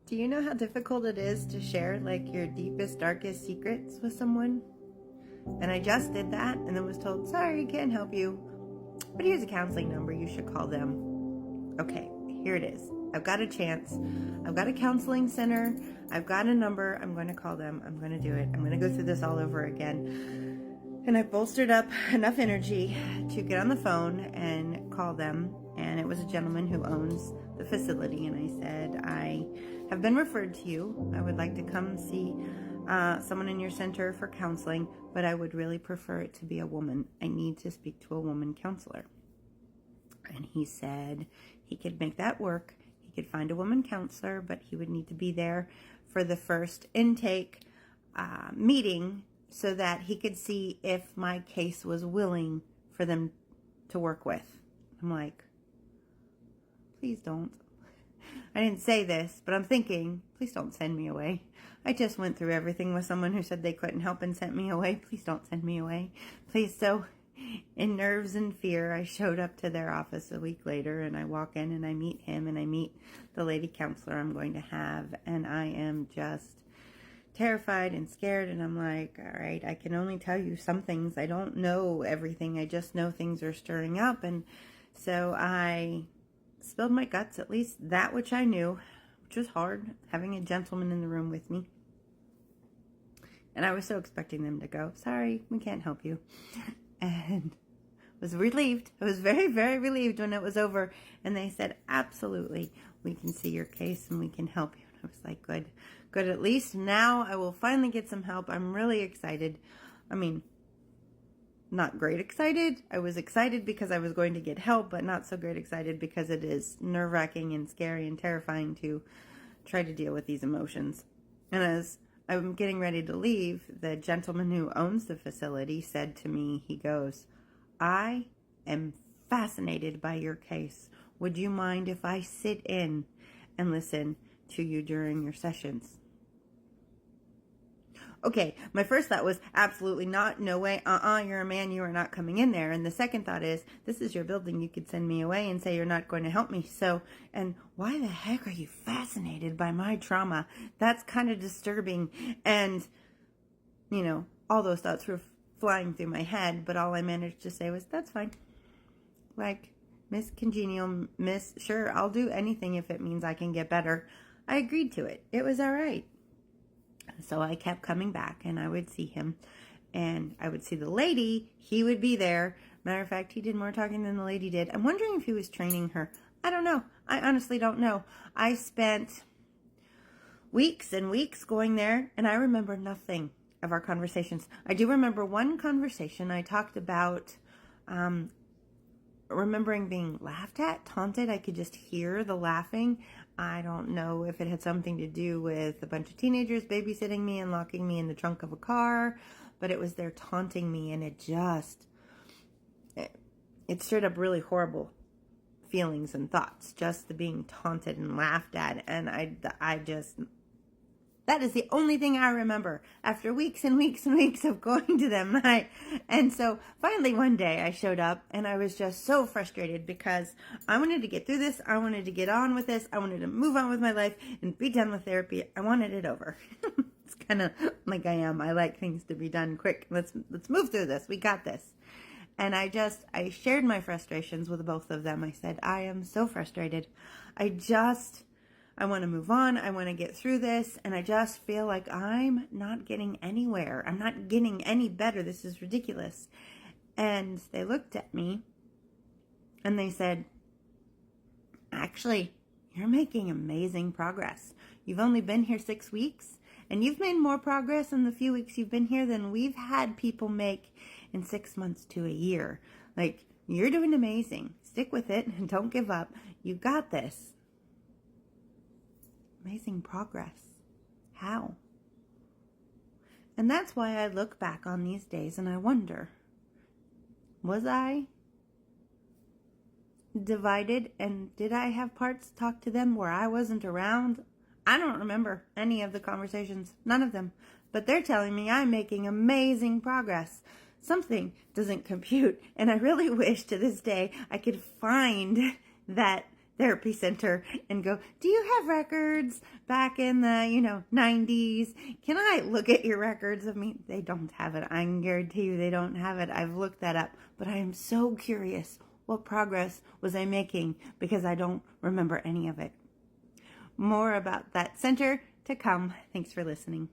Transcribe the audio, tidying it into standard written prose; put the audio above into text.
Do you know how difficult it is to share like your deepest, darkest secrets with someone? And I just did that and then was told, sorry, can't help you. But here's a counseling number. You should call them. Okay, here it is. I've got a chance. I've got a counseling center. I've got a number. I'm going to call them. I'm going to do it. I'm going to go through this all over again. And I bolstered up enough energy to get on the phone and call them. And it was a gentleman who owns the facility. And I said, I have been referred to you. I would like to come see someone in your center for counseling, but I would really prefer it to be a woman. I need to speak to a woman counselor. And he said he could make that work. He could find a woman counselor, but he would need to be there for the first intake meeting so that he could see if my case was willing for them to work with. I'm like, please don't. I didn't say this, but I'm thinking, please don't send me away. I just went through everything with someone who said they couldn't help and sent me away. Please don't send me away. Please. So in nerves and fear, I showed up to their office a week later, and I walk in and I meet him and I meet the lady counselor I'm going to have, and I am just terrified and scared, and I'm like, all right, I can only tell you some things. I don't know everything. I just know things are stirring up. And so I spilled my guts, at least that which I knew, which was hard, having a gentleman in the room with me. And I was so expecting them to go, sorry, we can't help you. And was relieved. I was very, very relieved when it was over. And they said, absolutely, we can see your case and we can help you. And I was like, good, good. At least now I will finally get some help. I'm really excited. I mean, not great excited. I was excited because I was going to get help, but not so great excited because it is nerve-wracking and scary and terrifying to try to deal with these emotions. And as I'm getting ready to leave, the gentleman who owns the facility said to me, he goes, I am fascinated by your case. Would you mind if I sit in and listen to you during your sessions? Okay, my first thought was absolutely not, no way, you're a man, you are not coming in there. And the second thought is, this is your building, you could send me away and say you're not going to help me. So, and why the heck are you fascinated by my trauma? That's kind of disturbing. And, you know, all those thoughts were flying through my head, but all I managed to say was, that's fine. Like, Miss Congenial, Miss, sure, I'll do anything if it means I can get better. I agreed to it. It was all right. So I kept coming back, and I would see him, and I would see the lady. He would be there. Matter of fact, he did more talking than the lady did. I'm wondering if he was training her. I don't know. I honestly don't know. I spent weeks and weeks going there, and I remember nothing of our conversations. I do remember one conversation. I talked about remembering being laughed at, taunted. I could just hear the laughing. I don't know if it had something to do with a bunch of teenagers babysitting me and locking me in the trunk of a car, but it was their taunting me, and it stirred up really horrible feelings and thoughts, just the being taunted and laughed at. And that is the only thing I remember after weeks and weeks and weeks of going to them. And so finally one day I showed up, and I was just so frustrated because I wanted to get through this. I wanted to get on with this. I wanted to move on with my life and be done with therapy. I wanted it over. It's kind of like I am. I like things to be done quick. Let's move through this. We got this. And I shared my frustrations with both of them. I said, I am so frustrated. I want to move on. I want to get through this. And I just feel like I'm not getting anywhere. I'm not getting any better. This is ridiculous. And they looked at me and they said, actually, you're making amazing progress. You've only been here 6 weeks, and you've made more progress in the few weeks you've been here than we've had people make in 6 months to a year. Like, you're doing amazing. Stick with it and don't give up. You got this. Amazing progress. How? And that's why I look back on these days and I wonder, was I divided, and did I have parts talk to them where I wasn't around? I don't remember any of the conversations, none of them, but they're telling me I'm making amazing progress. Something doesn't compute, and I really wish to this day I could find that therapy center and go, do you have records back in the, 90s? Can I look at your records of me? They don't have it. I can guarantee you they don't have it. I've looked that up. But I am so curious. What progress was I making? Because I don't remember any of it. More about that center to come. Thanks for listening.